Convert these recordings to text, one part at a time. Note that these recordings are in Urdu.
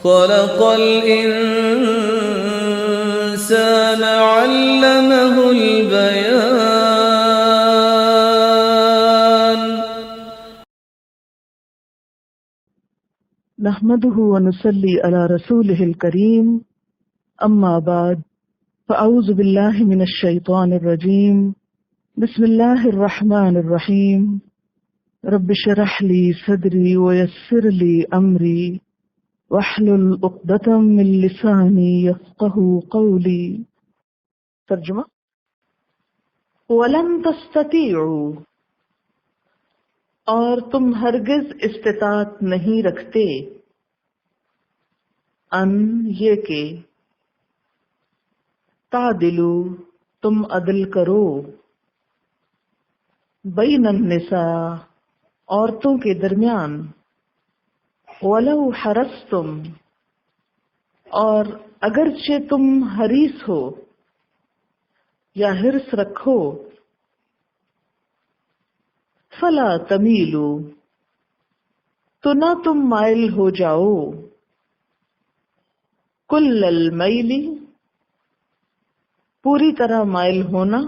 خلق الإنسان علمه البيان. نحمده ونصلي على رسوله الكريم، أما بعد، فأعوذ بالله من الشيطان الرجيم. بسم الله الرحمن الرحيم. رب اشرح لي صدري ويسر لي أمري واحلل عقدة من لساني يفقهوا قولي. ترجمہ: وَلَن تَسْتَطِيعُوا، اور تم ہرگز استطاعت نہیں رکھتے، ان یہ کہ تعدلو تم عدل کرو، بین النساء عورتوں کے درمیان، ولو حرصتم اور اگرچہ تم حریص ہو یا حرص رکھو، فلا تمیلو تو نہ تم مائل ہو جاؤ، کل المیل پوری طرح مائل ہونا،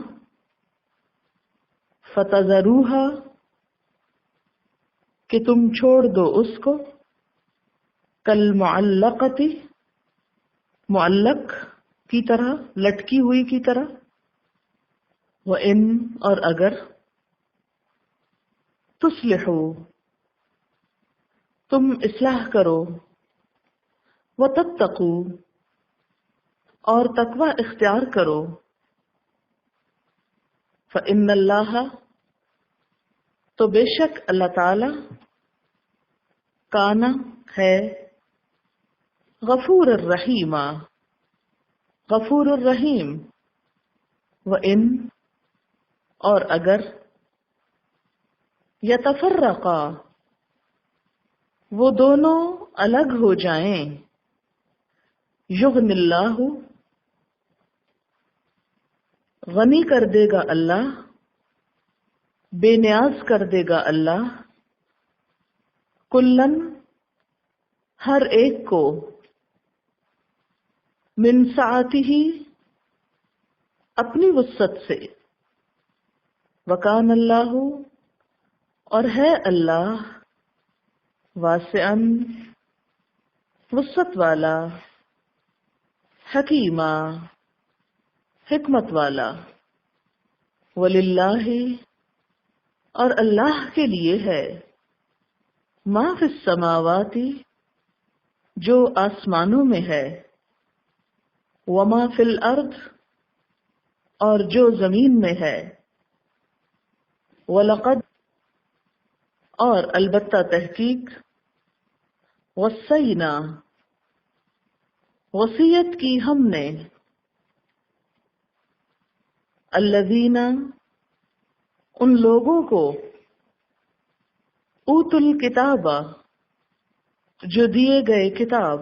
فتذروہا کہ تم چھوڑ دو اس کو، کالمعلقۃ معلق کی طرح، لٹکی ہوئی کی طرح، وَإِن اور اگر، تصلحوا تم اصلاح کرو، وتتقوا اور تقوی اختیار کرو، فإن اللہ تو بے شک اللہ تعالی، کانا ہے، غفور الرحیم غفور الرحیم، وَإِن اور اگر، یتفرقا وہ دونوں الگ ہو جائیں، یغنی اللہ غنی کر دے گا اللہ، بے نیاز کر دے گا اللہ، کلن ہر ایک کو، من سعتہ اپنی وسعت سے، وکان اللہ اور ہے اللہ، واسعاً وسعت والا، حکیما حکمت والا، وللہ اور اللہ کے لیے ہے، ما فی السماوات جو آسمانوں میں ہے، وما فی الارض اور جو زمین میں ہے، وَلَقَدْ اور البتہ تحقیق، وصینا وصیت کی ہم نے، الذین ان لوگوں کو، اوتوا الکتاب جو دیے گئے کتاب،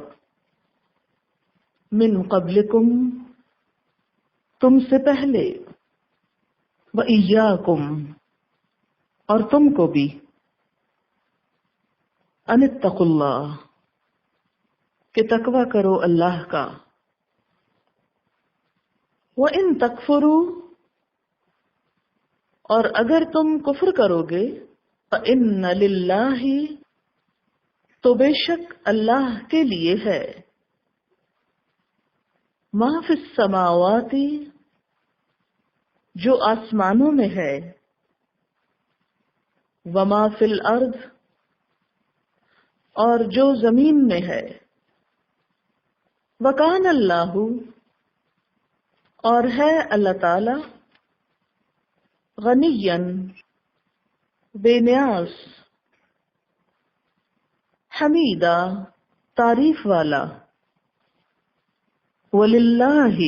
من قبلکم تم سے پہلے، وإیاکم اور تم کو بھی، ان اتقوا اللہ کہ تقوی کرو اللہ کا، وَإِن تَكْفُرُوا اور اگر تم کفر کرو گے، فَإِنَّ لِلَّهِ تو بے شک اللہ کے لیے ہے، ما فی السماوات جو آسمانوں میں ہے، وما فی الارض اور جو زمین میں ہے، وکان اللہ اور ہے اللہ تعالی، غنیًا بے نیاز، حمیدا تعریف والا، وللہ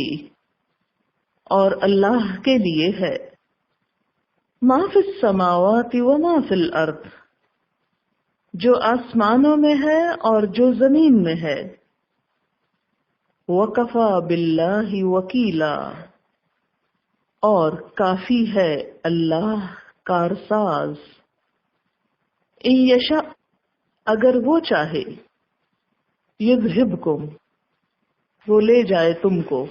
اور اللہ کے لیے ہے، ما فی السماوات وما فی الارض جو آسمانوں میں ہے اور جو زمین میں ہے، وکفی باللہ وکیلا اور کافی ہے اللہ کارساز، ان یشاء اگر وہ چاہے، یذہبکم، وہ لے جائے تم کو،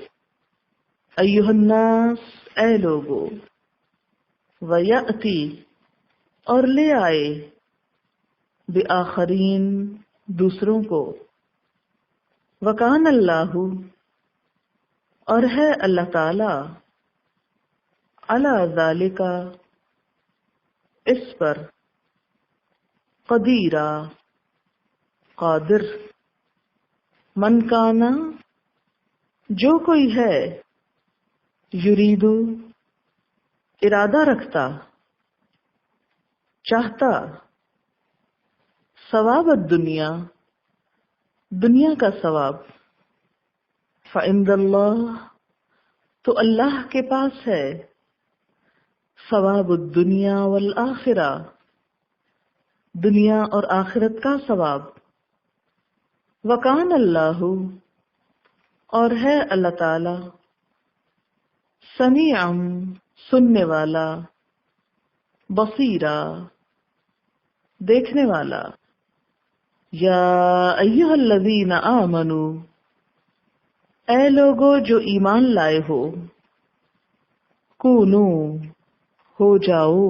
ایھا الناس، اے لوگو، ویأتی، اور لے آئے، بآخرین، دوسروں کو، وکان اللہ، اور ہے اللہ تعالی، علی ذالک، اس پر، قدیرا، قادر، من کانا، جو کوئی ہے، یریدو، ارادہ رکھتا، چاہتا، ثواب الدنیا، دنیا کا ثواب، فعند اللہ، تو اللہ کے پاس ہے، ثواب الدنیا والآخرہ، دنیا اور آخرت کا ثواب، وکان اللہ، اور ہے اللہ تعالی، سمیعا، سننے والا، بصیرا، دیکھنے والا، یا ایھا الذین آمنوا، اے لوگو جو ایمان لائے ہو، کونو، ہو جاؤ،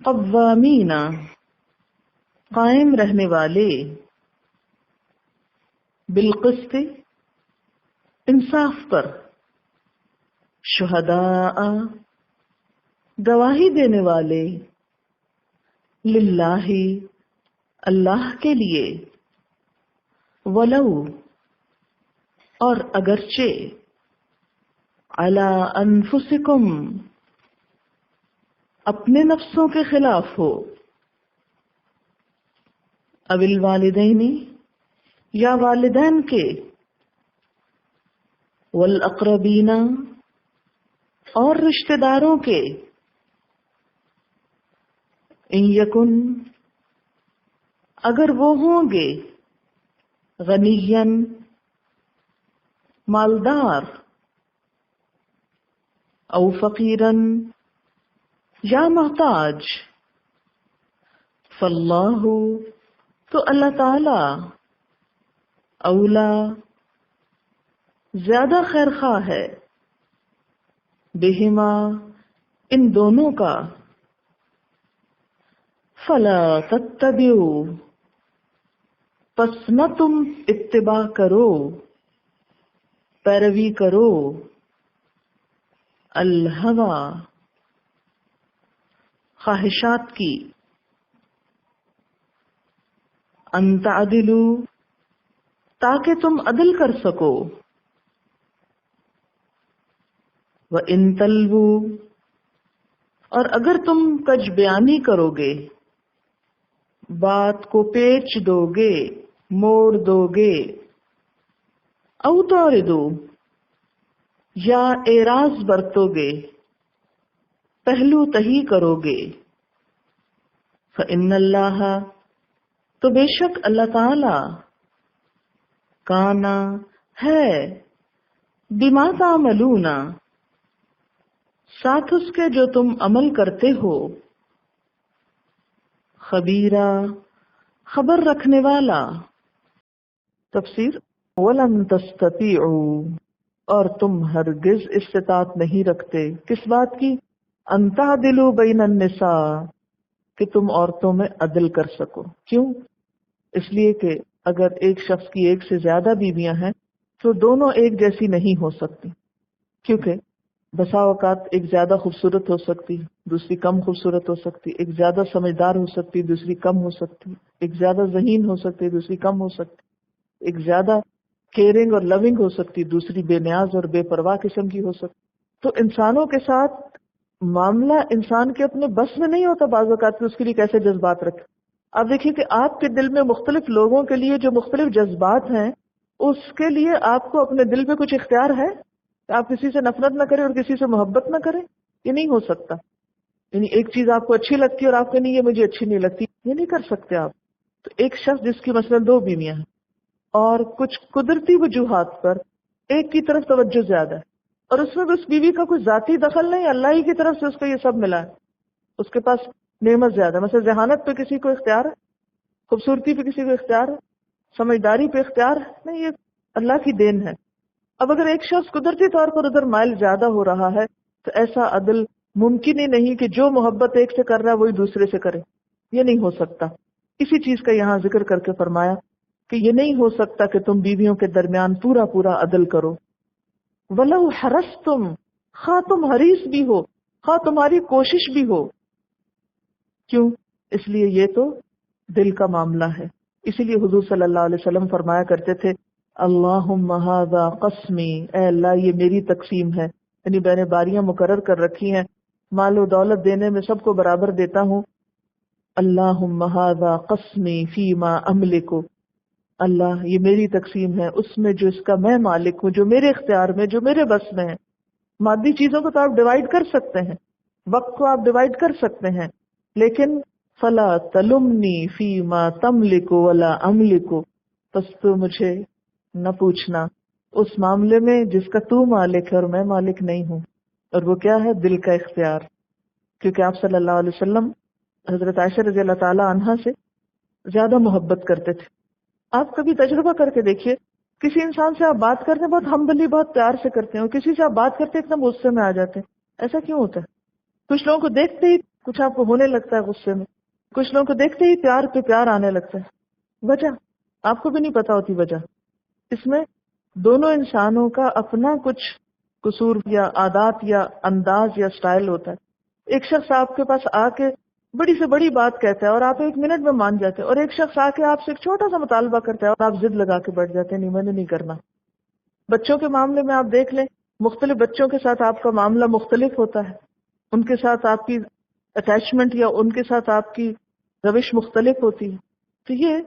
قوامین، قائم رہنے والے، بالقسط، انصاف پر، شہداء، گواہی دینے والے، للہ، اللہ کے لیے، ولو، اور اگرچہ، علی انفسکم، اپنے نفسوں کے خلاف ہو، او الوالدین، یا والدین کے، والاقربین، اور رشتہ داروں کے، ان یکن، اگر وہ ہوں گے، غنیًا، مالدار، او فقیراً، یا محتاج، فاللہ، تو اللہ تعالی، اولا، زیادہ خیر خواہ ہے، بہما، ان دونوں کا، فلا تتبعوا، پس نہ تم اتباع کرو، پیروی کرو، الہوی، خواہشات کی، ان تعدلوا، تاکہ تم عدل کر سکو، وَإِن تَلْوُوا، اور اگر تم کج بیانی کرو گے، بات کو پیچ دو گے، موڑ دو گے، او تعرضو، یا اعراض برتو گے، پہلو تہی کرو گے، فَإِنَّ اللَّهَ، تو بے شک اللہ تعالی، کانا، ہے، بما تعملون، ساتھ اس کے جو تم عمل کرتے ہو، خبیرہ، خبر رکھنے والا۔ تفسیر، وَلَن تَسْتَطِيعُوا، اور تم ہرگز استطاعت نہیں رکھتے، کس بات کی؟ ان تعدلوا بین النساء، کہ تم عورتوں میں عدل کر سکو۔ کیوں؟ اس لیے کہ اگر ایک شخص کی ایک سے زیادہ بیویاں ہیں تو دونوں ایک جیسی نہیں ہو سکتی، کیونکہ بسا اوقات ایک زیادہ خوبصورت ہو سکتی، دوسری کم خوبصورت ہو سکتی، ایک زیادہ سمجھدار ہو سکتی، دوسری کم ہو سکتی، ایک زیادہ ذہین ہو سکتی، دوسری کم ہو سکتی، ایک زیادہ کیئرنگ اور لونگ ہو سکتی، دوسری بے نیاز اور بے پرواہ قسم کی ہو سکتی۔ تو انسانوں کے ساتھ معاملہ انسان کے اپنے بس میں نہیں ہوتا بعض اوقات کہ اس کے لیے کیسے جذبات رکھے۔ آپ دیکھیے کہ آپ کے دل میں مختلف لوگوں کے لیے جو مختلف جذبات ہیں، اس کے لیے آپ کو اپنے دل میں کچھ اختیار ہے کہ آپ کسی سے نفرت نہ کریں اور کسی سے محبت نہ کریں؟ یہ نہیں ہو سکتا۔ یعنی ایک چیز آپ کو اچھی لگتی ہے اور آپ کو نہیں، یہ مجھے اچھی نہیں لگتی، یہ نہیں کر سکتے آپ۔ تو ایک شخص جس کی مثلا 2 بیویاں ہیں اور کچھ قدرتی وجوہات پر ایک کی طرف توجہ زیادہ ہے، اور اس میں بھی اس بیوی کا کوئی ذاتی دخل نہیں، اللہ ہی کی طرف سے اس کو یہ سب ملا ہے، اس کے پاس نعمت زیادہ، مثلا ذہانت پہ کسی کو اختیار ہے، خوبصورتی پہ کسی کو اختیار ہے، سمجھداری پہ اختیار نہیں، یہ اللہ کی دین ہے۔ اب اگر ایک شخص قدرتی طور پر ادھر مائل زیادہ ہو رہا ہے تو ایسا عدل ممکن ہی نہیں کہ جو محبت ایک سے کر رہا ہے وہی دوسرے سے کرے، یہ نہیں ہو سکتا۔ اسی چیز کا یہاں ذکر کر کے فرمایا کہ یہ نہیں ہو سکتا کہ تم بیویوں کے درمیان پورا پورا عدل کرو۔ وَلَوْ حَرَصْتُمْ، خواہ تم حریص بھی ہو، خواہ تمہاری کوشش بھی ہو۔ کیوں؟ اس لیے یہ تو دل کا معاملہ ہے۔ اسی لیے حضور صلی اللہ علیہ وسلم فرمایا کرتے تھے اللہم ھذا قسمی، اے اللہ یہ میری تقسیم ہے، یعنی میں نے باریاں مقرر کر رکھی ہیں، مال و دولت دینے میں سب کو برابر دیتا ہوں۔ اللہم ھذا قسمی فیما املک، اللہ یہ میری تقسیم ہے اس میں جو اس کا میں مالک ہوں، جو میرے اختیار میں، جو میرے بس میں ہے۔ مادی چیزوں کو تو آپ ڈیوائیڈ کر سکتے ہیں، وقت کو آپ ڈیوائیڈ کر سکتے ہیں، لیکن فلا تلمنی فیما تملک ولا املک، پس تو مجھے نہ پوچھنا اس معاملے میں جس کا تو مالک ہے اور میں مالک نہیں ہوں، اور وہ کیا ہے؟ دل کا اختیار۔ کیونکہ آپ صلی اللہ علیہ وسلم حضرت عائشہ رضی اللہ تعالی عنہا سے زیادہ محبت کرتے تھے۔ آپ کبھی تجربہ کر کے دیکھیے، کسی انسان سے آپ بات کرتے ہیں بہت ہمبلی، بہت پیار سے کرتے ہیں، اور کسی سے آپ بات کرتے ایک دم غصے میں آ جاتے ہیں، ایسا کیوں ہوتا ہے؟ کچھ لوگوں کو دیکھتے ہی کچھ آپ کو ہونے لگتا ہے غصے میں، کچھ لوگوں کو دیکھتے ہی پیار پہ پیار آنے لگتا ہے۔ وجہ آپ کو بھی نہیں پتا ہوتی وجہ۔ اس میں دونوں انسانوں کا اپنا کچھ قصور یا عادات یا انداز یا سٹائل ہوتا ہے۔ ایک شخص آپ کے پاس آ کے بڑی سے بڑی بات کہتا ہے اور آپ 1 منٹ میں مان جاتے ہیں، اور ایک شخص آ کے آپ سے ایک چھوٹا سا مطالبہ کرتا ہے اور آپ ضد لگا کے بیٹھ جاتے ہیں، نہیں میں نے نہیں کرنا۔ بچوں کے معاملے میں آپ دیکھ لیں، مختلف بچوں کے ساتھ آپ کا معاملہ مختلف ہوتا ہے، ان کے ساتھ آپ کی اٹیچمنٹ یا ان کے ساتھ آپ کی روش مختلف ہوتی ہے۔ تو یہ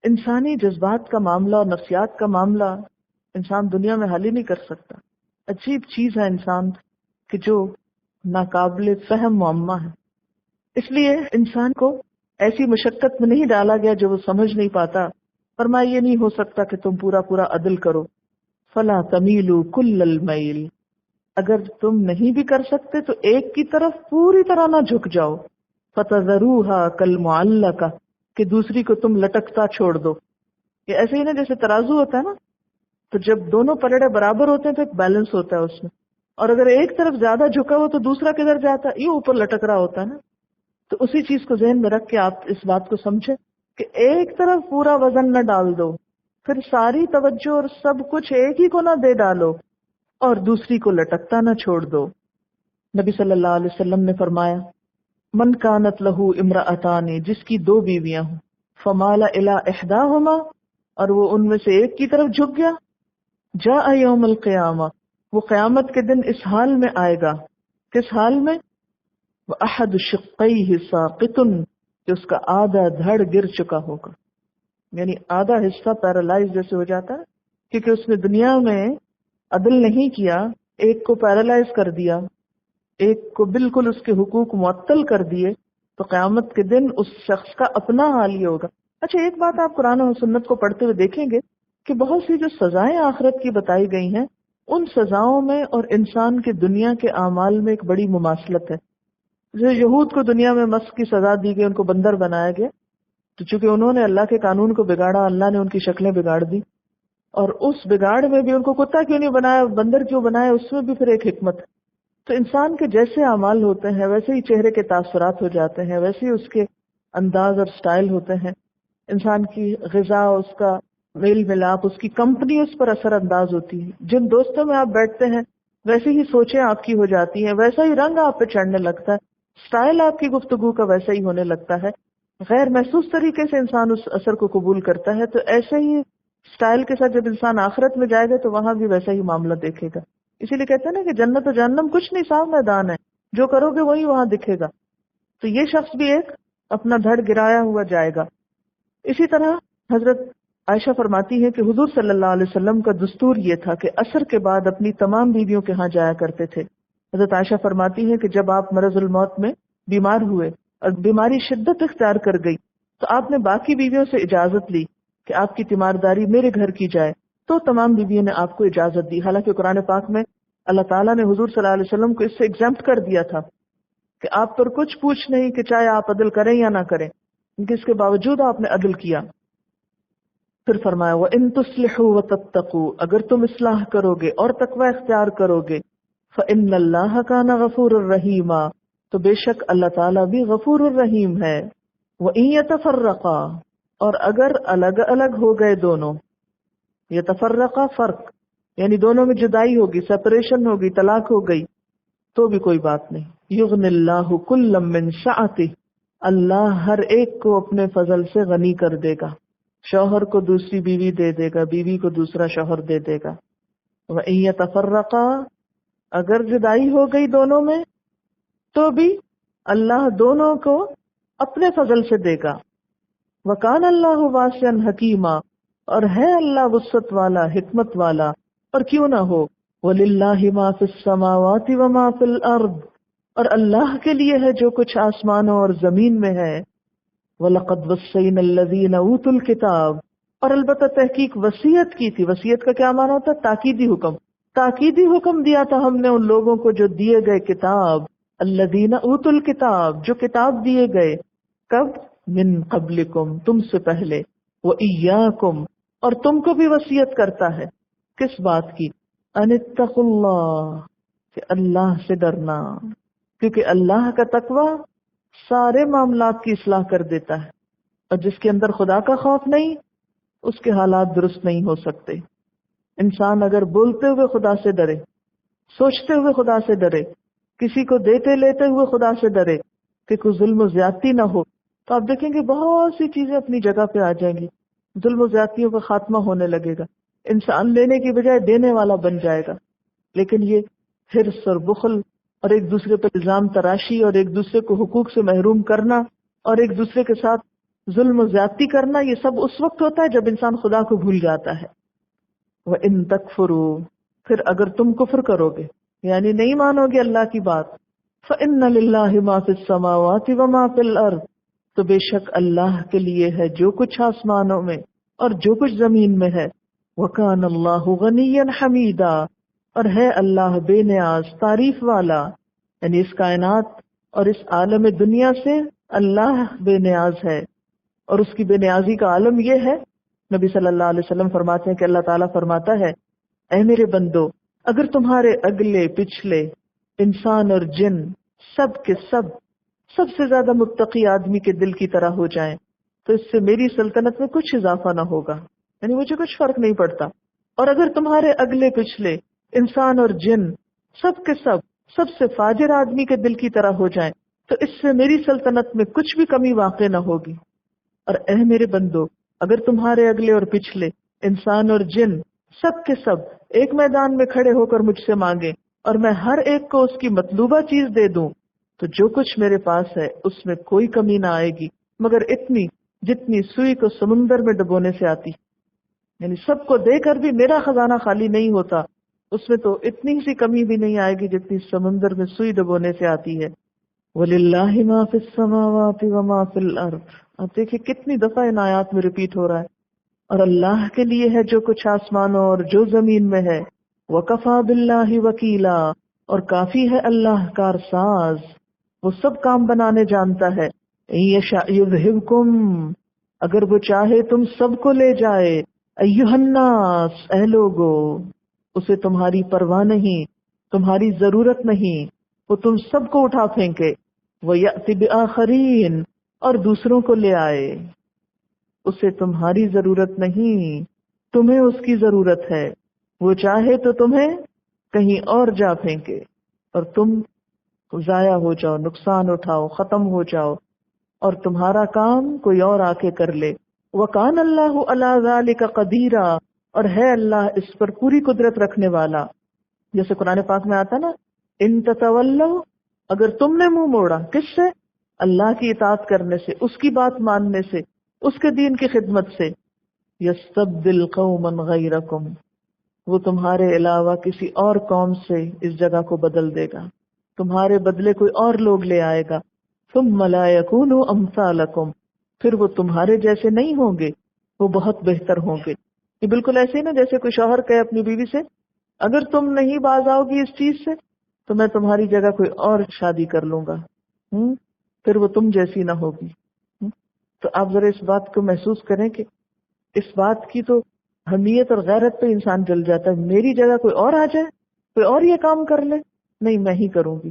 انسانی جذبات کا معاملہ اور نفسیات کا معاملہ انسان دنیا میں حل ہی نہیں کر سکتا۔ عجیب چیز ہے انسان کہ جو ناقابل فہم معمہ ہے۔ اس لیے انسان کو ایسی مشقت میں نہیں ڈالا گیا جو وہ سمجھ نہیں پاتا۔ فرمایا یہ نہیں ہو سکتا کہ تم پورا پورا عدل کرو۔ فلا تمیلوا کل المیل، اگر تم نہیں بھی کر سکتے تو ایک کی طرف پوری طرح نہ جھک جاؤ۔ فتذروها کالمعلقہ، کہ دوسری کو تم لٹکتا چھوڑ دو۔ یہ ایسے ہی نا جیسے ترازو ہوتا ہے نا، تو جب دونوں پلڑے برابر ہوتے ہیں تو ایک بیلنس ہوتا ہے اس میں، اور اگر ایک طرف زیادہ جھکا ہو تو دوسرا کدھر جاتا ہے؟ یہ اوپر لٹک رہا ہوتا ہے نا۔ تو اسی چیز کو ذہن میں رکھ کے آپ اس بات کو سمجھیں کہ ایک طرف پورا وزن نہ ڈال دو، پھر ساری توجہ اور سب کچھ ایک ہی کو نہ دے ڈالو، اور دوسری کو لٹکتا نہ چھوڑ دو۔ نبی صلی اللہ علیہ وسلم نے فرمایا من کانت لہو امرأتان، جس کی 2 بیویاں ہوں، فمال الی احداہما، اور وہ ان میں سے ایک کی طرف جھک گیا، جاء یوم القیامہ، وہ قیامت کے دن اس حال میں آئے گا۔ کس حال میں؟ وَأَحَدُ شِقَّيْهِ سَاقِطٌ، کہ اس کا آدھا دھڑ گر چکا ہوگا، یعنی آدھا حصہ پیرالائز جیسے ہو جاتا ہے، کیونکہ اس نے دنیا میں عدل نہیں کیا، ایک کو پیرالائز کر دیا، ایک کو بالکل اس کے حقوق معطل کر دیے، تو قیامت کے دن اس شخص کا اپنا حال ہی ہوگا۔ اچھا ایک بات آپ قرآن و سنت کو پڑھتے ہوئے دیکھیں گے کہ بہت سی جو سزائیں آخرت کی بتائی گئی ہیں، ان سزاؤں میں اور انسان کے دنیا کے اعمال میں ایک بڑی مماثلت ہے۔ جو یہود کو دنیا میں مسخ کی سزا دی گئی، ان کو بندر بنایا گیا، تو چونکہ انہوں نے اللہ کے قانون کو بگاڑا، اللہ نے ان کی شکلیں بگاڑ دی، اور اس بگاڑ میں بھی ان کو کتا کیوں نہیں بنایا، بندر کیوں بنایا، اس میں بھی پھر ایک حکمت ہے۔ تو انسان کے جیسے اعمال ہوتے ہیں ویسے ہی چہرے کے تاثرات ہو جاتے ہیں، ویسے ہی اس کے انداز اور سٹائل ہوتے ہیں۔ انسان کی غذا، اس کا میل ملاپ، اس کی کمپنی اس پر اثر انداز ہوتی ہے۔ جن دوستوں میں آپ بیٹھتے ہیں ویسے ہی سوچیں آپ کی ہو جاتی ہیں، ویسا ہی رنگ آپ پہ چڑھنے لگتا ہے، سٹائل آپ کی گفتگو کا ویسا ہی ہونے لگتا ہے، غیر محسوس طریقے سے انسان اس اثر کو قبول کرتا ہے۔ تو ایسے ہی سٹائل کے ساتھ جب انسان آخرت میں جائے گا تو وہاں بھی ویسا ہی معاملہ دیکھے گا۔ اسی لیے کہتے ہیں نا کہ جنت و جہنم کچھ نہیں، صاف میدان ہے، جو کرو گے وہی وہاں دکھے گا۔ تو یہ شخص بھی ایک اپنا دھڑ گرایا ہوا جائے گا۔ اسی طرح حضرت عائشہ فرماتی ہے کہ حضور صلی اللہ علیہ وسلم کا دستور یہ تھا کہ عصر کے بعد اپنی تمام بیویوں کے ہاں جایا کرتے تھے۔ حضرت عائشہ فرماتی ہے کہ جب آپ مرض الموت میں بیمار ہوئے اور بیماری شدت اختیار کر گئی تو آپ نے باقی بیویوں سے اجازت لی کہ آپ کی تیمارداری میرے گھر کی جائے، تو تمام بیویوں نے آپ کو اجازت دی۔ حالانکہ قرآن پاک میں اللہ تعالیٰ نے حضور صلی اللہ علیہ وسلم کو اس سے ایگزمپٹ کر دیا تھا کہ آپ پر کچھ پوچھ نہیں کہ چاہے آپ عدل کریں یا نہ کریں، کیونکہ اس کے باوجود آپ نے عدل کیا۔ پھر فرمایا وَإِن تُصْلِحُوا وَتَتَّقُوا، اگر تم اصلاح کرو گے اور تقوی اختیار کرو گے، فَإِنَّ اللَّهَ كَانَ غَفُورًا رَحِيمًا، تو بے شک اللہ تعالیٰ بھی غفور الرحیم ہے۔ وَإِن يَتَفَرَّقَا، اور اگر الگ الگ ہو گئے دونوں، یتفرقا فرق یعنی دونوں میں جدائی ہوگی، سپریشن ہوگی، طلاق ہو گئی، تو بھی کوئی بات نہیں، یغنی اللہ کلا من سعتہ، اللہ ہر ایک کو اپنے فضل سے غنی کر دے گا، شوہر کو دوسری بیوی دے دے گا، بیوی کو دوسرا شوہر دے دے گا۔ وَإِن يَتَفَرَّقَا، اگر جدائی ہو گئی دونوں میں تو بھی اللہ دونوں کو اپنے فضل سے دے گا۔ وَكَانَ اللَّهُ وَاسِعًا حَكِيمًا، اور ہے اللہ وسعت والا، حکمت والا، اور کیوں نہ ہو۔ وَلِلَّهِ مَا فِي السَّمَاوَاتِ وَمَا فِي الْأَرْضِ، اور اللہ کے لیے ہے جو کچھ آسمانوں اور زمین میں ہے۔ وَلَقَدْ وَصَّيْنَا الَّذِينَ أُوتُوا الْكِتَابَ، اور البتہ تحقیق وصیت کی تھی۔ وصیت کا کیا معنی ہوتا ہے؟ تاکیدی حکم، تاکیدی حکم دیا تھا ہم نے ان لوگوں کو جو دیے گئے کتاب، الذین اوتوا الکتاب، جو کتاب دیے گئے، کب؟ من قبلکم، تم سے پہلے، وإیاکم، اور تم کو بھی وصیت کرتا ہے کس بات کی؟ ان اتقوا اللہ، کہ اللہ سے ڈرنا، کیونکہ اللہ کا تقوی سارے معاملات کی اصلاح کر دیتا ہے، اور جس کے اندر خدا کا خوف نہیں اس کے حالات درست نہیں ہو سکتے۔ انسان اگر بولتے ہوئے خدا سے ڈرے، سوچتے ہوئے خدا سے ڈرے، کسی کو دیتے لیتے ہوئے خدا سے ڈرے کہ کوئی ظلم و زیادتی نہ ہو، تو آپ دیکھیں گے بہت سی چیزیں اپنی جگہ پہ آ جائیں گی، ظلم و زیادتیوں کا خاتمہ ہونے لگے گا، انسان لینے کی بجائے دینے والا بن جائے گا۔ لیکن یہ حرص اور بخل اور ایک دوسرے پر الزام تراشی اور ایک دوسرے کو حقوق سے محروم کرنا اور ایک دوسرے کے ساتھ ظلم و زیادتی کرنا، یہ سب اس وقت ہوتا ہے جب انسان خدا کو بھول جاتا ہے۔ وَإِن تَكْفُرُوا، پھر اگر تم کفر کرو گے یعنی نہیں مانو گے اللہ کی بات، فَإِنَّ لِلَّهِ مَا فِي السَّمَاوَاتِ وَمَا فِي الْأَرْضِ، تو بے شک اللہ کے لیے ہے جو کچھ آسمانوں میں اور جو کچھ زمین میں ہے۔ وَكَانَ اللَّهُ غَنِيًّا حَمِيدًا، اور ہے اللہ بے نیاز تعریف والا، یعنی اس کائنات اور اس عالم دنیا سے اللہ بے نیاز ہے، اور اس کی بے نیازی کا عالم یہ ہے، نبی صلی اللہ علیہ وسلم فرماتے ہیں کہ اللہ تعالیٰ فرماتا ہے، اے میرے بندو، اگر تمہارے اگلے پچھلے انسان اور جن سب کے سب سے زیادہ متقی آدمی کے دل کی طرح ہو جائیں تو اس سے میری سلطنت میں کچھ اضافہ نہ ہوگا، یعنی مجھے کچھ فرق نہیں پڑتا۔ اور اگر تمہارے اگلے پچھلے انسان اور جن سب کے سب سے فاجر آدمی کے دل کی طرح ہو جائیں تو اس سے میری سلطنت میں کچھ بھی کمی واقع نہ ہوگی۔ اور اے میرے بندو، اگر تمہارے اگلے اور پچھلے انسان اور جن سب کے سب ایک میدان میں کھڑے ہو کر مجھ سے مانگے اور میں ہر ایک کو اس کی مطلوبہ چیز دے دوں، تو جو کچھ میرے پاس ہے اس میں کوئی کمی نہ آئے گی مگر اتنی جتنی سوئی کو سمندر میں ڈبونے سے آتی، یعنی سب کو دے کر بھی میرا خزانہ خالی نہیں ہوتا، اس میں تو اتنی سی کمی بھی نہیں آئے گی جتنی سمندر میں سوئی ڈبونے سے آتی ہے۔ وَلِلَّهِ مَا فِي السَّمَاوَاتِ وَمَا فِي الْأَرْضِ، آپ دیکھیں کتنی دفعہ ان آیات میں ریپیٹ ہو رہا ہے، اور اللہ کے لیے ہے جو کچھ آسمانوں اور جو زمین میں ہے۔ وَكَفَى بِاللَّهِ وَكِيلًا، اور کافی ہے اللہ کارساز، وہ سب کام بنانے جانتا ہے۔ إِن يَشَأْ يُذْهِبْكُمْ، اگر وہ چاہے تم سب کو لے جائے، أَيُّهَا النَّاسُ، اے لوگو، اسے تمہاری پرواہ نہیں، تمہاری ضرورت نہیں، وہ تم سب کو اٹھا پھینکے۔ وَيَأْتِ بِآخَرِينَ، اور دوسروں کو لے آئے، اسے تمہاری ضرورت نہیں، تمہیں اس کی ضرورت ہے، وہ چاہے تو تمہیں کہیں اور جا پھینکے اور تم ضائع ہو جاؤ، نقصان اٹھاؤ، ختم ہو جاؤ، اور تمہارا کام کوئی اور آ کے کر لے۔ وَكَانَ اللَّهُ عَلَى ذَلِكَ قَدِيرًا، اور ہے اللہ اس پر پوری قدرت رکھنے والا۔ جیسے قرآن پاک میں آتا نا، ان تتولوا، اگر تم نے منہ موڑا، کس سے؟ اللہ کی اطاعت کرنے سے، اس کی بات ماننے سے، اس کے دین کی خدمت سے، یستبدل قوما غیرکم، وہ تمہارے علاوہ کسی اور قوم سے اس جگہ کو بدل دے گا، تمہارے بدلے کوئی اور لوگ لے آئے گا۔ ثم لا یکونوا امثالکم، پھر وہ تمہارے جیسے نہیں ہوں گے، وہ بہت بہتر ہوں گے۔ یہ بالکل ایسے ہی نا جیسے کوئی شوہر کہے اپنی بیوی سے، اگر تم نہیں باز آؤ گی اس چیز سے تو میں تمہاری جگہ کوئی اور شادی کر لوں گا، پھر وہ تم جیسی نہ ہوگی۔ تو آپ ذرا اس بات کو محسوس کریں کہ اس بات کی تو حمیت اور غیرت پہ انسان جل جاتا ہے، میری جگہ کوئی اور آ جائے، کوئی اور یہ کام کر لے، نہیں میں ہی کروں گی۔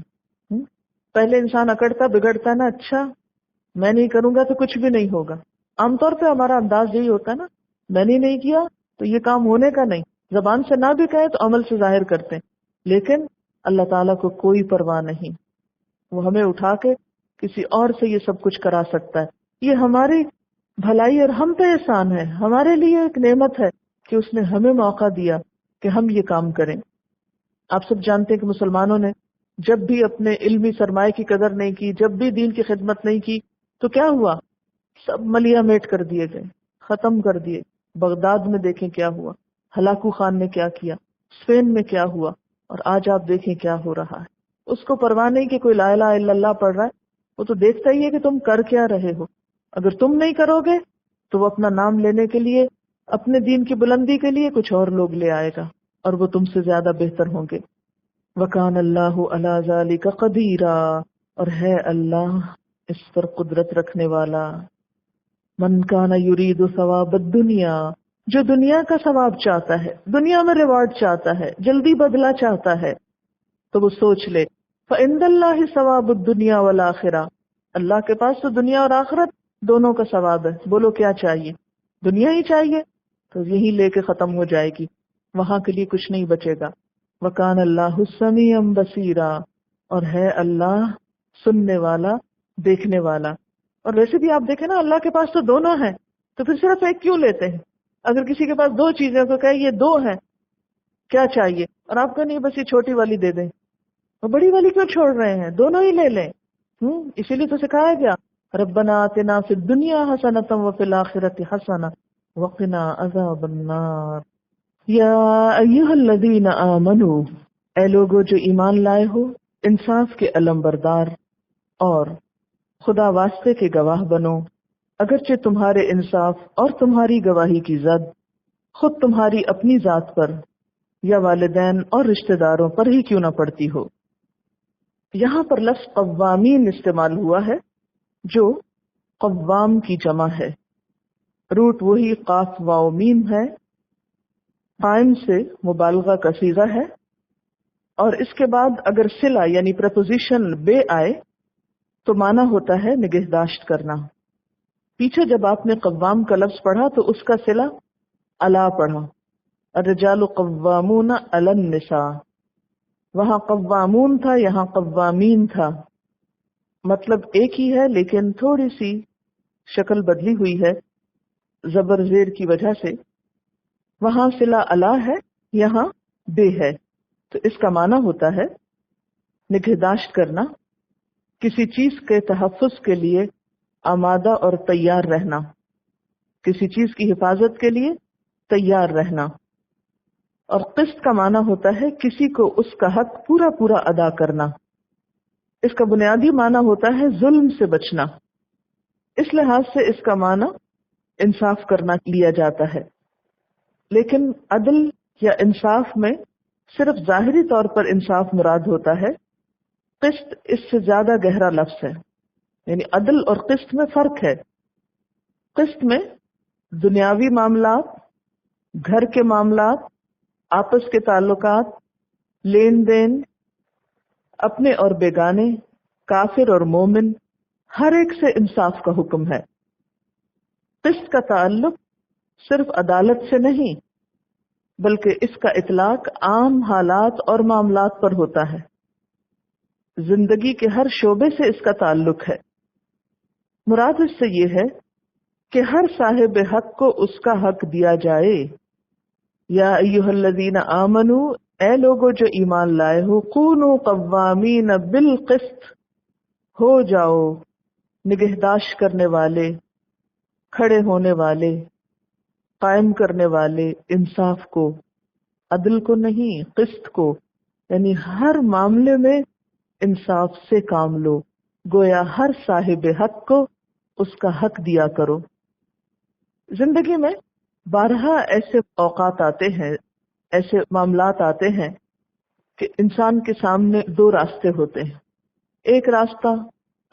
پہلے انسان اکڑتا بگڑتا نا، اچھا میں نہیں کروں گا تو کچھ بھی نہیں ہوگا۔ عام طور پہ ہمارا انداز یہی ہوتا ہے نا، میں نے نہیں کیا تو یہ کام ہونے کا نہیں، زبان سے نہ بھی کہے تو عمل سے ظاہر کرتے ہیں۔ لیکن اللہ تعالیٰ کو کوئی پرواہ نہیں، وہ ہمیں اٹھا کے کسی اور سے یہ سب کچھ کرا سکتا ہے۔ یہ ہماری بھلائی اور ہم پہ احسان ہے، ہمارے لیے ایک نعمت ہے کہ اس نے ہمیں موقع دیا کہ ہم یہ کام کریں۔ آپ سب جانتے ہیں کہ مسلمانوں نے جب بھی اپنے علمی سرمایہ کی قدر نہیں کی، جب بھی دین کی خدمت نہیں کی، تو کیا ہوا؟ سب ملیا میٹ کر دیے گئے، ختم کر دیے۔ بغداد میں دیکھیں کیا ہوا، ہلاکو خان نے کیا کیا، اسپین میں کیا ہوا، اور آج آپ دیکھیں کیا ہو رہا ہے۔ اس کو پرواہ نہیں کہ کوئی لا الہ الا اللہ پڑھ رہا ہے، وہ تو دیکھتا ہی ہے کہ تم کر کیا رہے ہو۔ اگر تم نہیں کرو گے تو وہ اپنا نام لینے کے لیے، اپنے دین کی بلندی کے لیے کچھ اور لوگ لے آئے گا، اور وہ تم سے زیادہ بہتر ہوں گے۔ وَكَانَ اللَّهُ عَلَى ذَلِكَ قَدِيرًا، اور ہے اللہ اس پر قدرت رکھنے والا۔ مَنْ كَانَ يُرِيدُ ثَوَابَ الدُّنْيَا، جو دنیا کا ثواب چاہتا ہے، دنیا میں ریوارڈ چاہتا ہے، جلدی بدلہ چاہتا ہے، تو وہ سوچ لے فَعِندَ اللَّهِ ثَوَابُ الدُّنْيَا وَالْآخِرَةِ، اللہ کے پاس تو دنیا اور آخرت دونوں کا ثواب ہے۔ بولو کیا چاہیے؟ دنیا ہی چاہیے تو یہی لے کے ختم ہو جائے گی، وہاں کے لیے کچھ نہیں بچے گا۔ وَكَانَ اللَّهُ سَمِيعًا بَصِيرًا، اور ہے اللہ سننے والا، دیکھنے والا۔ اور ویسے بھی آپ دیکھیں نا، اللہ کے پاس تو دونوں ہیں، تو پھر صرف ایک کیوں لیتے ہیں؟ اگر کسی کے پاس دو چیزیں تو کہے یہ دو ہیں، کیا چاہیے؟ اور آپ کو نہیں بس یہ چھوٹی والی دے دیں، اور بڑی والی کیوں چھوڑ رہے ہیں؟ دونوں ہی لے لیں۔ اسی لیے تو سکھایا گیا ربنا آتنا فی الدنیا حسنۃ وفی الآخرۃ حسنۃ وقنا عذاب النار۔ یا ایھا الذین آمنوا، اے لوگو جو ایمان لائے ہو، انصاف کے علم بردار اور خدا واسطے کے گواہ بنو، اگرچہ تمہارے انصاف اور تمہاری گواہی کی زد خود تمہاری اپنی ذات پر یا والدین اور رشتہ داروں پر ہی کیوں نہ پڑتی ہو۔ یہاں پر لفظ قوامین استعمال ہوا ہے جو قوام کی جمع ہے، روٹ وہی قاف واو میم ہے، قائم سے مبالغہ کا صیغہ ہے، اور اس کے بعد اگر صلہ یعنی پریپوزیشن بے آئے تو معنی ہوتا ہے نگہداشت کرنا۔ پیچھے جب آپ نے قوام کا لفظ پڑھا تو اس کا صلہ الا پڑھا، الرجال قوامون علی النساء، وہاں قوامون تھا، یہاں قوامین تھا، مطلب ایک ہی ہے لیکن تھوڑی سی شکل بدلی ہوئی ہے زبر زیر کی وجہ سے۔ وہاں صلہ الا ہے، یہاں بے ہے، تو اس کا معنی ہوتا ہے نگہداشت کرنا، کسی چیز کے تحفظ کے لیے آمادہ اور تیار رہنا، کسی چیز کی حفاظت کے لیے تیار رہنا۔ اور قسط کا معنی ہوتا ہے کسی کو اس کا حق پورا پورا ادا کرنا۔ اس کا بنیادی معنی ہوتا ہے ظلم سے بچنا، اس لحاظ سے اس کا معنی انصاف کرنا لیا جاتا ہے۔ لیکن عدل یا انصاف میں صرف ظاہری طور پر انصاف مراد ہوتا ہے، قسط اس سے زیادہ گہرا لفظ ہے، یعنی عدل اور قسط میں فرق ہے۔ قسط میں دنیاوی معاملات، گھر کے معاملات، آپس کے تعلقات، لین دین، اپنے اور بیگانے، کافر اور مومن، ہر ایک سے انصاف کا حکم ہے۔ قسط کا تعلق صرف عدالت سے نہیں بلکہ اس کا اطلاق عام حالات اور معاملات پر ہوتا ہے، زندگی کے ہر شعبے سے اس کا تعلق ہے۔ مراد اس سے یہ ہے کہ ہر صاحب حق کو اس کا حق دیا جائے۔ یا ایھا الذین آمنوا، اے لوگو جو ایمان لائے ہو، کونوا قوامین بالقسط، ہو جاؤ نگہداشت کرنے والے، کھڑے ہونے والے، قائم کرنے والے انصاف کو، عدل کو نہیں، قسط کو، یعنی ہر معاملے میں انصاف سے کام لو، گویا ہر صاحب حق کو اس کا حق دیا کرو۔ زندگی میں بارہا ایسے اوقات آتے ہیں، ایسے معاملات آتے ہیں کہ انسان کے سامنے دو راستے ہوتے ہیں۔ ایک راستہ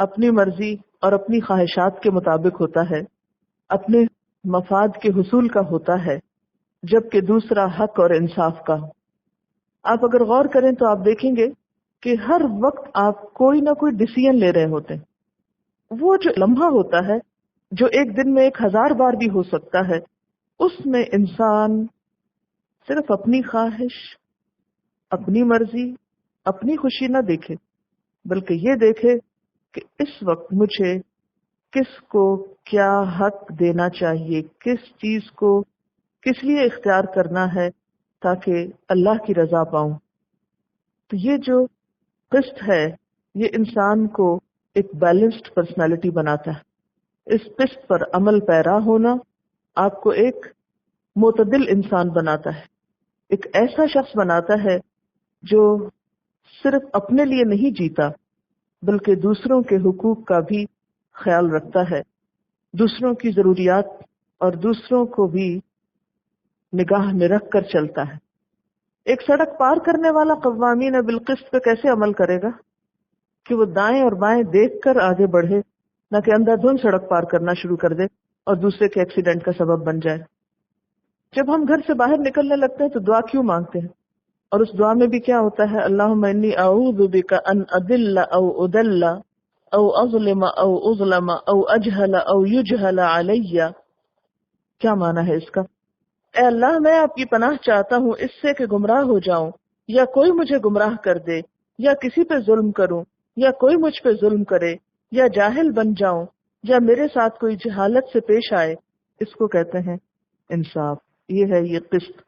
اپنی مرضی اور اپنی خواہشات کے مطابق ہوتا ہے، اپنے مفاد کے حصول کا ہوتا ہے جبکہ دوسرا حق اور انصاف کا ہو۔ آپ اگر غور کریں تو آپ دیکھیں گے کہ ہر وقت آپ کوئی نہ کوئی ڈیسیژن لے رہے ہوتے ہیں۔ وہ جو لمحہ ہوتا ہے جو ایک دن میں 1000 بار بھی ہو سکتا ہے، اس میں انسان صرف اپنی خواہش، اپنی مرضی، اپنی خوشی نہ دیکھے، بلکہ یہ دیکھے کہ اس وقت مجھے کس کو کیا حق دینا چاہیے، کس چیز کو کس لیے اختیار کرنا ہے تاکہ اللہ کی رضا پاؤں۔ تو یہ جو قسط ہے یہ انسان کو ایک بیلنسڈ پرسنالٹی بناتا ہے۔ اس قسط پر عمل پیرا ہونا آپ کو ایک معتدل انسان بناتا ہے، ایک ایسا شخص بناتا ہے جو صرف اپنے لیے نہیں جیتا بلکہ دوسروں کے حقوق کا بھی خیال رکھتا ہے، دوسروں کی ضروریات اور دوسروں کو بھی نگاہ میں رکھ کر چلتا ہے۔ ایک سڑک پار کرنے والا قوامین بالقسط پہ کیسے عمل کرے گا کہ وہ دائیں اور بائیں دیکھ کر آگے بڑھے، نہ کہ اندھا دھند سڑک پار کرنا شروع کر دے اور دوسرے کے ایکسیڈنٹ کا سبب بن جائے۔ جب ہم گھر سے باہر نکلنے لگتے ہیں تو دعا کیوں مانگتے ہیں؟ اور اس دعا میں بھی کیا ہوتا ہے؟ اللہم انی اعوذ بک ان اضل او اضل او اظلم او اظلم او اجہل او یجہل علی۔ کیا معنی ہے اس کا؟ اے اللہ میں آپ کی پناہ چاہتا ہوں اس سے کہ گمراہ ہو جاؤں، یا کوئی مجھے گمراہ کر دے، یا کسی پہ ظلم کروں، یا کوئی مجھ پہ ظلم کرے، یا جاہل بن جاؤں، یا میرے ساتھ کوئی جہالت سے پیش آئے۔ اس کو کہتے ہیں انصاف۔ یہ ہے یہ قسط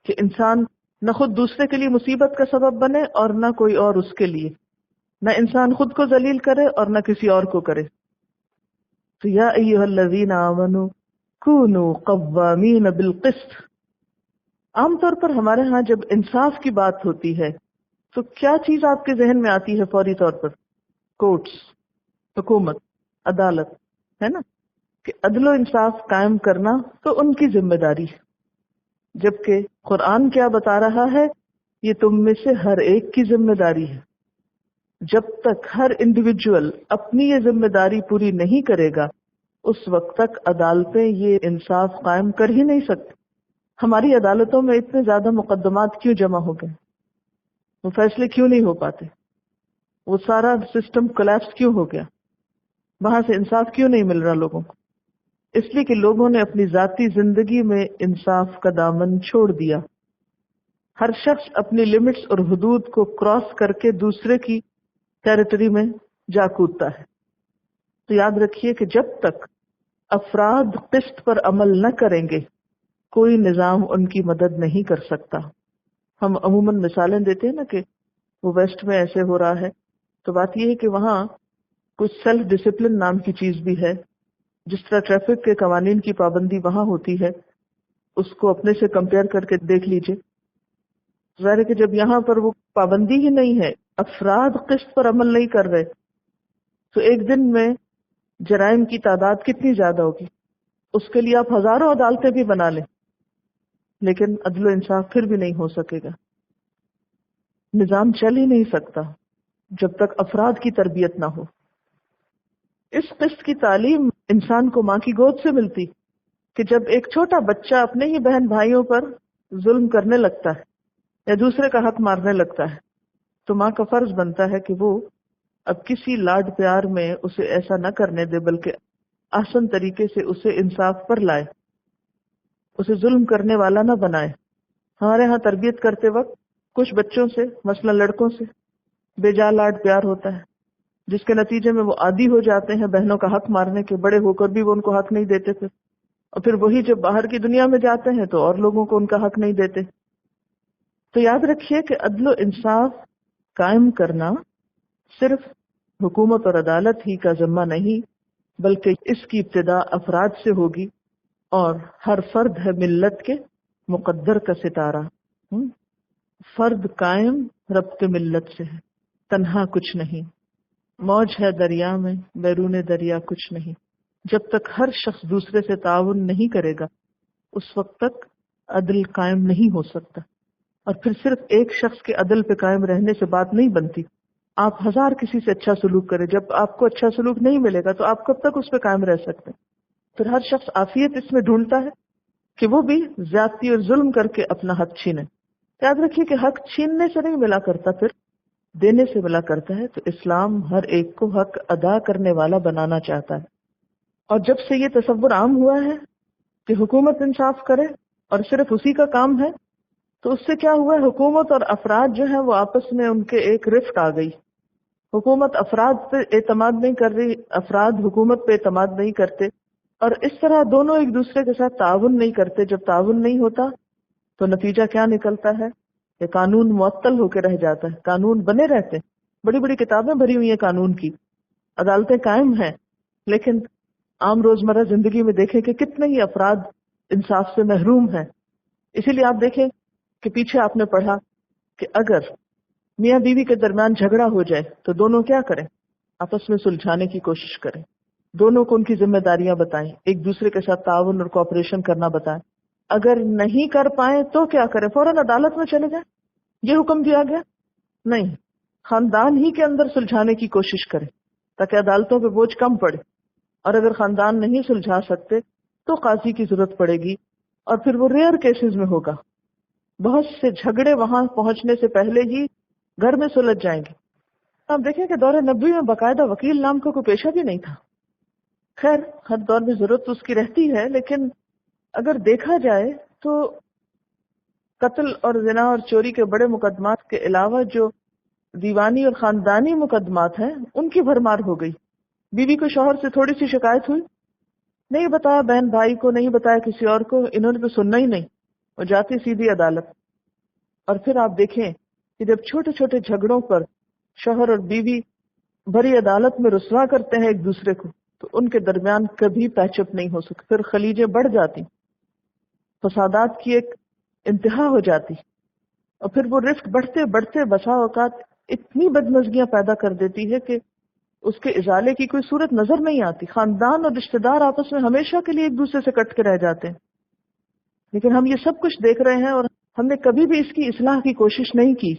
کہ انسان نہ خود دوسرے کے لیے مصیبت کا سبب بنے اور نہ کوئی اور اس کے لیے، نہ انسان خود کو ذلیل کرے اور نہ کسی اور کو کرے۔ تو یا ایھا الذین آمنوا کونوا قوامین بالقسط۔ عام طور پر ہمارے ہاں جب انصاف کی بات ہوتی ہے تو کیا چیز آپ کے ذہن میں آتی ہے فوری طور پر؟ کورٹس، حکومت، عدالت، ہے نا؟ کہ عدل و انصاف قائم کرنا تو ان کی ذمہ داری ہے، جبکہ قرآن کیا بتا رہا ہے؟ یہ تم میں سے ہر ایک کی ذمہ داری ہے۔ جب تک ہر انڈیویجول اپنی یہ ذمہ داری پوری نہیں کرے گا اس وقت تک عدالتیں یہ انصاف قائم کر ہی نہیں سکتی۔ ہماری عدالتوں میں اتنے زیادہ مقدمات کیوں جمع ہو گئے؟ وہ فیصلے کیوں نہیں ہو پاتے؟ وہ سارا سسٹم کولیپس کیوں ہو گیا؟ وہاں سے انصاف کیوں نہیں مل رہا لوگوں کو؟ اس لیے کہ لوگوں نے اپنی ذاتی زندگی میں انصاف کا دامن چھوڑ دیا۔ ہر شخص اپنی لمٹس اور حدود کو کراس کر کے دوسرے کی ٹیریٹری میں جا کودتا ہے۔ تو یاد رکھیے کہ جب تک افراد قسط پر عمل نہ کریں گے کوئی نظام ان کی مدد نہیں کر سکتا۔ ہم عموماً مثالیں دیتے ہیں نا کہ وہ ویسٹ میں ایسے ہو رہا ہے، تو بات یہ ہے کہ وہاں کچھ سیلف ڈسپلن نام کی چیز بھی ہے۔ جس طرح ٹریفک کے قوانین کی پابندی وہاں ہوتی ہے، اس کو اپنے سے کمپیئر کر کے دیکھ لیجئے۔ ظاہر ہے کہ جب یہاں پر وہ پابندی ہی نہیں ہے، افراد قسط پر عمل نہیں کر رہے، تو ایک دن میں جرائم کی تعداد کتنی زیادہ ہوگی؟ اس کے لیے آپ ہزاروں عدالتیں بھی بنا لیں لیکن عدل و انصاف پھر بھی نہیں ہو سکے گا۔ نظام چل ہی نہیں سکتا جب تک افراد کی تربیت نہ ہو۔ اس قسط کی تعلیم انسان کو ماں کی گود سے ملتی کہ جب ایک چھوٹا بچہ اپنے ہی بہن بھائیوں پر ظلم کرنے لگتا ہے یا دوسرے کا حق مارنے لگتا ہے تو ماں کا فرض بنتا ہے کہ وہ اب کسی لاڈ پیار میں اسے ایسا نہ کرنے دے، بلکہ آسن طریقے سے اسے انصاف پر لائے، اسے ظلم کرنے والا نہ بنائے۔ ہمارے ہاں تربیت کرتے وقت کچھ بچوں سے، مثلا لڑکوں سے بے جا لاڈ پیار ہوتا ہے، جس کے نتیجے میں وہ عادی ہو جاتے ہیں بہنوں کا حق مارنے کے، بڑے ہو کر بھی وہ ان کو حق نہیں دیتے تھے، اور پھر وہی جب باہر کی دنیا میں جاتے ہیں تو اور لوگوں کو ان کا حق نہیں دیتے۔ تو یاد رکھیے کہ عدل و انصاف قائم کرنا صرف حکومت اور عدالت ہی کا ذمہ نہیں، بلکہ اس کی ابتدا افراد سے ہوگی، اور ہر فرد ہے ملت کے مقدر کا ستارہ۔ فرد قائم ربط ملت سے ہے، تنہا کچھ نہیں، موج ہے دریا میں بیرون دریا کچھ نہیں۔ جب تک ہر شخص دوسرے سے تعاون نہیں کرے گا اس وقت تک عدل قائم نہیں ہو سکتا۔ اور پھر صرف ایک شخص کے عدل پہ قائم رہنے سے بات نہیں بنتی۔ آپ ہزار کسی سے اچھا سلوک کریں، جب آپ کو اچھا سلوک نہیں ملے گا تو آپ کب تک اس پہ قائم رہ سکتے ہیں؟ پھر ہر شخص عافیت اس میں ڈھونڈتا ہے کہ وہ بھی زیادتی اور ظلم کر کے اپنا حق چھینے. یاد رکھیے کہ حق چھیننے سے نہیں ملا کرتا، پھر دینے سے ملا کرتا ہے. تو اسلام ہر ایک کو حق ادا کرنے والا بنانا چاہتا ہے. اور جب سے یہ تصور عام ہوا ہے کہ حکومت انصاف کرے اور صرف اسی کا کام ہے، تو اس سے کیا ہوا ہے، حکومت اور افراد جو ہیں وہ آپس میں ان کے ایک رفٹ آ گئی. حکومت افراد پہ اعتماد نہیں کر رہی، افراد حکومت پہ اعتماد نہیں کرتے، اور اس طرح دونوں ایک دوسرے کے ساتھ تعاون نہیں کرتے. جب تعاون نہیں ہوتا تو نتیجہ کیا نکلتا ہے کہ قانون معطل ہو کے رہ جاتا ہے. قانون بنے رہتے، بڑی بڑی کتابیں بھری ہوئی ہیں قانون کی، عدالتیں قائم ہیں، لیکن عام روزمرہ زندگی میں دیکھیں کہ کتنے ہی افراد انصاف سے محروم ہیں. اسی لیے آپ دیکھیں کہ پیچھے آپ نے پڑھا کہ اگر میاں بیوی کے درمیان جھگڑا ہو جائے تو دونوں کیا کریں، آپس میں سلجھانے کی کوشش کریں، دونوں کو ان کی ذمہ داریاں بتائیں، ایک دوسرے کے ساتھ تعاون اور کوآپریشن کرنا بتائیں. اگر نہیں کر پائیں تو کیا کریں، فوراً عدالت میں چلے جائیں. یہ حکم دیا گیا نہیں، خاندان ہی کے اندر سلجھانے کی کوشش کریں تاکہ عدالتوں پہ بوجھ کم پڑے. اور اگر خاندان نہیں سلجھا سکتے تو قاضی کی ضرورت پڑے گی، اور پھر وہ ریئر کیسز میں ہوگا. بہت سے جھگڑے وہاں پہنچنے سے پہلے ہی گھر میں سلجھ جائیں گے. آپ دیکھیں کہ دور نبوی میں باقاعدہ وکیل نام کا کوئی پیشہ بھی نہیں تھا. خیر ہر دور میں ضرورت تو اس کی رہتی ہے، لیکن اگر دیکھا جائے تو قتل اور زنا اور چوری کے بڑے مقدمات کے علاوہ جو دیوانی اور خاندانی مقدمات ہیں ان کی بھرمار ہو گئی. بیوی کو شوہر سے تھوڑی سی شکایت ہوئی، نہیں بتایا بہن بھائی کو، نہیں بتایا کسی اور کو، انہوں نے تو سننا ہی نہیں، وہ جاتی سیدھی عدالت. اور پھر آپ دیکھیں کہ جب چھوٹے چھوٹے جھگڑوں پر شوہر اور بیوی بڑی عدالت میں رسوا کرتے ہیں ایک دوسرے کو، تو ان کے درمیان کبھی پیچ اپ نہیں ہو سکتی. پھر خلیجیں بڑھ جاتی، فسادات کی ایک انتہا ہو جاتی، اور پھر وہ رفٹ بڑھتے بڑھتے بسا اوقات اتنی بدمزگیاں پیدا کر دیتی ہے کہ اس کے ازالے کی کوئی صورت نظر نہیں آتی. خاندان اور رشتہ دار آپس میں ہمیشہ کے لیے ایک دوسرے سے کٹ کے رہ جاتے ہیں. لیکن ہم یہ سب کچھ دیکھ رہے ہیں اور ہم نے کبھی بھی اس کی اصلاح کی کوشش نہیں کی.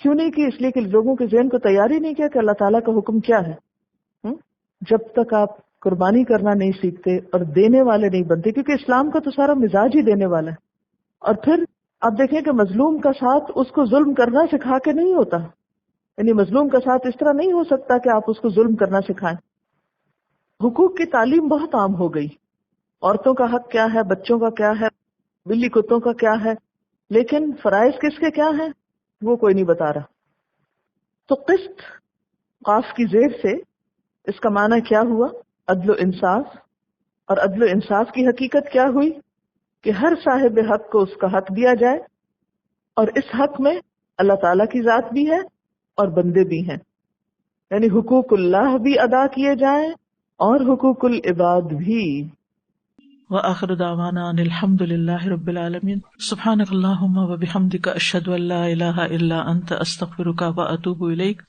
کیوں نہیں کی؟ اس لیے کہ لوگوں کے ذہن کو تیار ہی نہیں کیا کہ اللہ تعالیٰ کا حکم کیا ہے. جب تک آپ قربانی کرنا نہیں سیکھتے اور دینے والے نہیں بنتے، کیونکہ اسلام کا تو سارا مزاج ہی دینے والا ہے. اور پھر آپ دیکھیں کہ مظلوم کا ساتھ اس کو ظلم کرنا سکھا کے نہیں ہوتا، یعنی مظلوم کا ساتھ اس طرح نہیں ہو سکتا کہ آپ اس کو ظلم کرنا سکھائیں. حقوق کی تعلیم بہت عام ہو گئی، عورتوں کا حق کیا ہے، بچوں کا کیا ہے، بلی کتوں کا کیا ہے، لیکن فرائض کس کے کیا ہیں وہ کوئی نہیں بتا رہا. تو قسط قاف کی زیر سے اس کا معنی کیا ہوا؟ عدل و انصاف. اور عدل و انصاف کی حقیقت کیا ہوئی؟ کہ ہر صاحب حق کو اس کا حق دیا جائے، اور اس حق میں اللہ تعالیٰ کی ذات بھی ہے اور بندے بھی ہیں، یعنی حقوق اللہ بھی ادا کیے جائیں اور حقوق العباد بھی. وآخر دعوانا ان الحمد للہ رب العالمین. سبحانک اللہم وبحمدک اشہد ان لا الہ الا انت استغفرک واتوب الیک.